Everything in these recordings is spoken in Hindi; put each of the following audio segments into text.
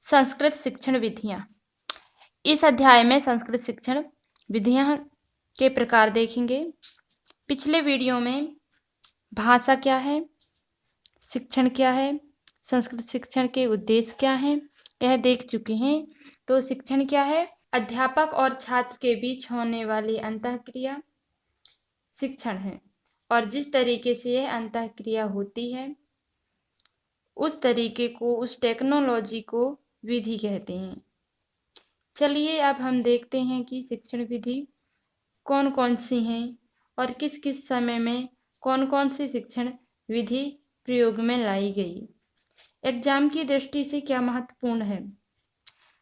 संस्कृत शिक्षण विधियाँ। इस अध्याय में संस्कृत शिक्षण विधियाँ के प्रकार देखेंगे। पिछले वीडियो में भाषा क्या है, शिक्षण क्या है, संस्कृत शिक्षण के उद्देश्य क्या हैं, यह देख चुके हैं। तो शिक्षण क्या है? अध्यापक और छात्र के बीच होने वाली अंतःक्रिया शिक्षण है, और जिस तरीके से यह अंतःक्रिया होती है उस तरीके को, उस टेक्नोलॉजी को विधि कहते हैं। चलिए अब हम देखते हैं कि शिक्षण विधि कौन कौन सी हैं और किस किस समय में कौन कौन सी शिक्षण विधि प्रयोग में लाई गई। एग्जाम की दृष्टि से क्या महत्वपूर्ण है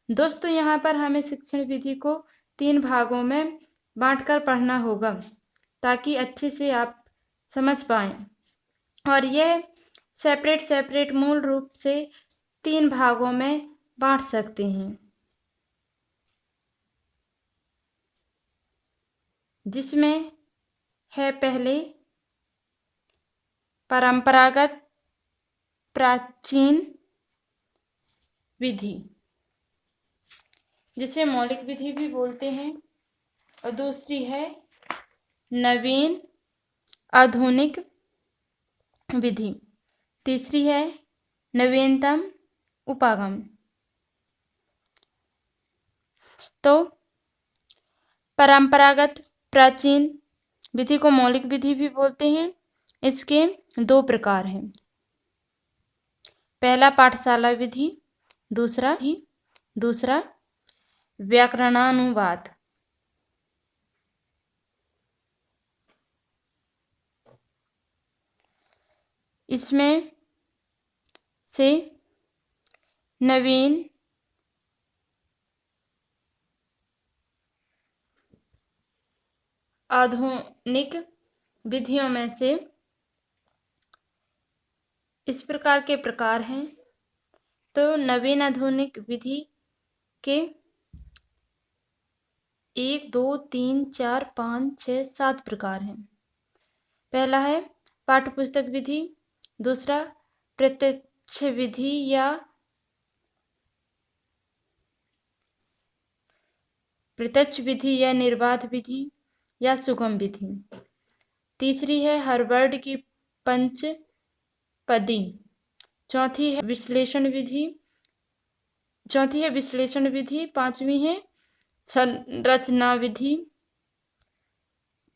दोस्तों, यहाँ पर हमें शिक्षण विधि को 3 भागों में बांटकर पढ़ना होगा ताकि अच्छे से आप समझ पाएं। और यह सेपरेट मूल रूप से 3 भागों में बांट सकते हैं, जिसमें है पहले परंपरागत प्राचीन विधि, जिसे मौलिक विधि भी बोलते हैं, और दूसरी है नवीन आधुनिक विधि, तीसरी है नवीनतम उपागम। तो परंपरागत प्राचीन विधि को मौलिक विधि भी बोलते हैं। इसके 2 प्रकार हैं, पहला पाठशाला विधि, दूसरा व्याकरणानुवाद। इसमें से नवीन आधुनिक विधियों में से इस प्रकार के प्रकार हैं। तो नवीन आधुनिक विधि के 1 2 3 4 5 6 7 प्रकार हैं। पहला है पाठ्यपुस्तक विधि, दूसरा प्रत्यक्ष विधि या निर्बाध विधि या सुगम विधि, तीसरी है हार्वर्ड की पंचपदी, चौथी है विश्लेषण विधि, पांचवी है संरचना विधि,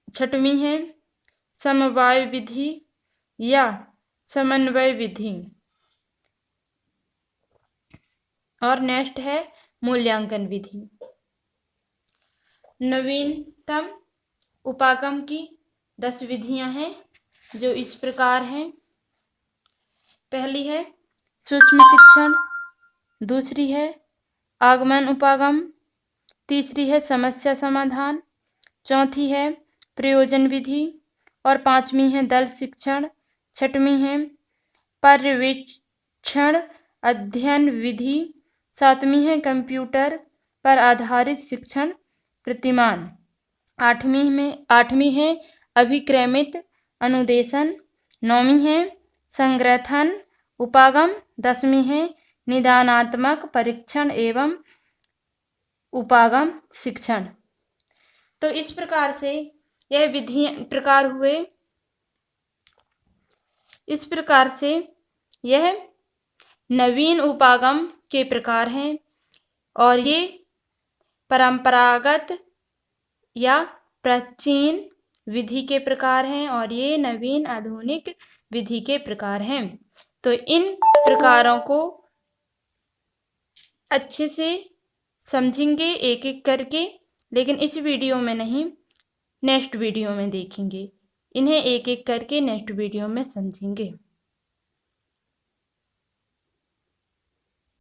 छठवीं है समवाय विधि या समन्वय विधि, और नेक्स्ट है मूल्यांकन विधि। नवीनतम उपागम की 10 विधियां हैं जो इस प्रकार हैं। पहली है सूक्ष्म शिक्षण, दूसरी है आगमन उपागम, तीसरी है समस्या समाधान, चौथी है प्रयोजन विधि, और पांचवी है दल शिक्षण, छठवीं है पर्यवेक्षण अध्ययन विधि, सातवीं है कंप्यूटर पर आधारित शिक्षण प्रतिमान, आठवीं है अभिक्रमित अनुदेशन, नौवीं है संग्रथन उपागम, 10वीं है निदानात्मक परीक्षण एवं उपागम शिक्षण। तो इस प्रकार से यह विधियां प्रकार हुए। इस प्रकार से यह नवीन उपागम के प्रकार हैं, और ये परंपरागत या प्राचीन विधि के प्रकार हैं, और ये नवीन आधुनिक विधि के प्रकार हैं। तो इन प्रकारों को अच्छे से समझेंगे एक एक करके, लेकिन इस वीडियो में नहीं, नेक्स्ट वीडियो में देखेंगे। इन्हें एक एक करके नेक्स्ट वीडियो में समझेंगे।